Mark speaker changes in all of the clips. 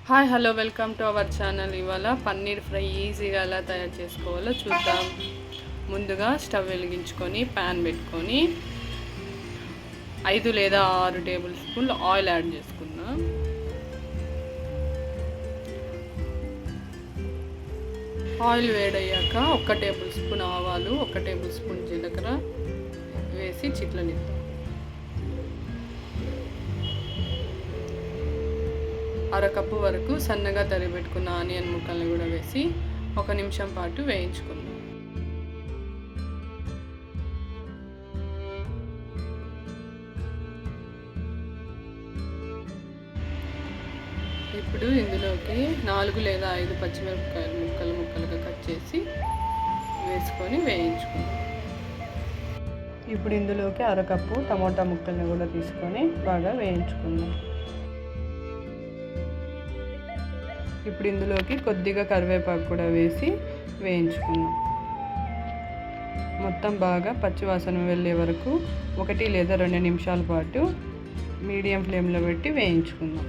Speaker 1: Hi hello welcome to our channel. ఇవాళ paneer fry ఈజీగా ఎలా తయారు చేసుకోవాలో చూద్దాం. ముందుగా స్టవ్ వెలిగించుకొని ప్యాన్ పెట్టుకొని 5 లేదా 6 టేబుల్ స్పూన్లు ఆయిల్ యాడ్ చేసుకుందాం. ఆయిల్ వేడయ్యాక 1 టేబుల్ స్పూన్ ఆవాలు, 1 టేబుల్ స్పూన్ జీలకర్ర వేసి చిట్లనిద్దాం. అరకప్పు వరకు సన్నగా తరిగిపెట్టుకున్న ఆనియన్ ముక్కల్ని కూడా వేసి 1 నిమిషం పాటు వేయించుకుందాం. ఇప్పుడు ఇందులోకి 4 లేదా 5 పచ్చిమిరపకాయలు ముక్కలుగా కట్ చేసి వేసుకొని వేయించుకుందాం. ఇప్పుడు ఇందులోకి అరకప్పు టమోటా ముక్కల్ని కూడా తీసుకొని బాగా వేయించుకుందాం. ఇప్పుడు ఇందులోకి కొద్దిగా కరివేపాకు కూడా వేసి వేయించుకుందాం. మొత్తం బాగా పచ్చివాసన వెళ్ళే వరకు 1 లేదా 2 నిమిషాల పాటు మీడియం ఫ్లేమ్లో పెట్టి వేయించుకుందాం.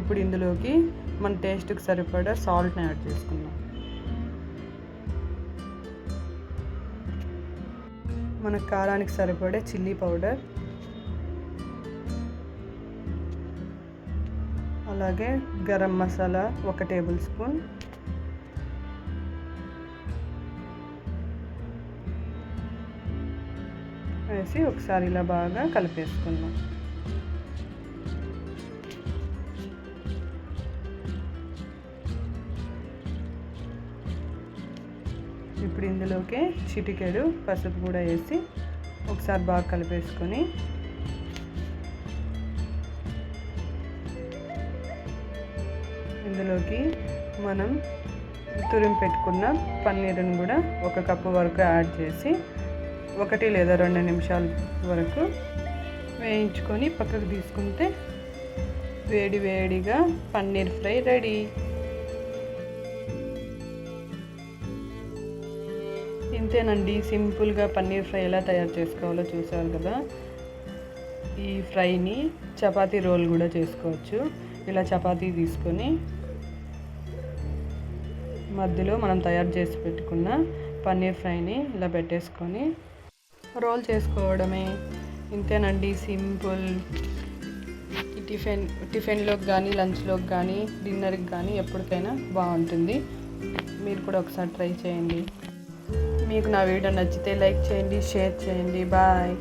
Speaker 1: ఇప్పుడు ఇందులోకి మన టేస్ట్కి సరిపడా సాల్ట్ని యాడ్ చేసుకుందాం. మన కారానికి సరిపడే చిల్లీ పౌడర్, అలాగే గరం మసాలా 1 టేబుల్ స్పూన్, వేసి ఒకసారి ఇలా బాగా కలిపేసుకుందాం. ఇప్పుడు ఇందులోకి చిటికెడు పసుపు కూడా వేసి ఒకసారి బాగా కలిపేసుకొని ఇందులోకి మనం తురిమి పెట్టుకున్న పన్నీరుని కూడా 1 కప్పు వరకు యాడ్ చేసి 1 లేదా 2 నిమిషాల వరకు వేయించుకొని పక్కకు తీసుకుంటే వేడిగా పన్నీర్ ఫ్రై రెడీ. ఇంతేనండి, సింపుల్గా పన్నీర్ ఫ్రై ఎలా తయారు చేసుకోవాలో చూసారు కదా. ఈ ఫ్రైని చపాతీ రోల్ కూడా చేసుకోవచ్చు. ఇలా చపాతీ తీసుకొని మధ్యలో మనం తయారు చేసి పెట్టుకున్న పన్నీర్ ఫ్రైని ఇలా పెట్టేసుకొని రోల్ చేసుకోవడమే. ఇంతేనండి, సింపుల్. టిఫిన్లోకి కానీ, లంచ్లోకి కానీ, డిన్నర్కి కానీ ఎప్పటికైనా బాగుంటుంది. మీరు కూడా ఒకసారి ట్రై చేయండి. మీకు నా వీడియో నచ్చితే లైక్ చేయండి, షేర్ చేయండి. బాయ్.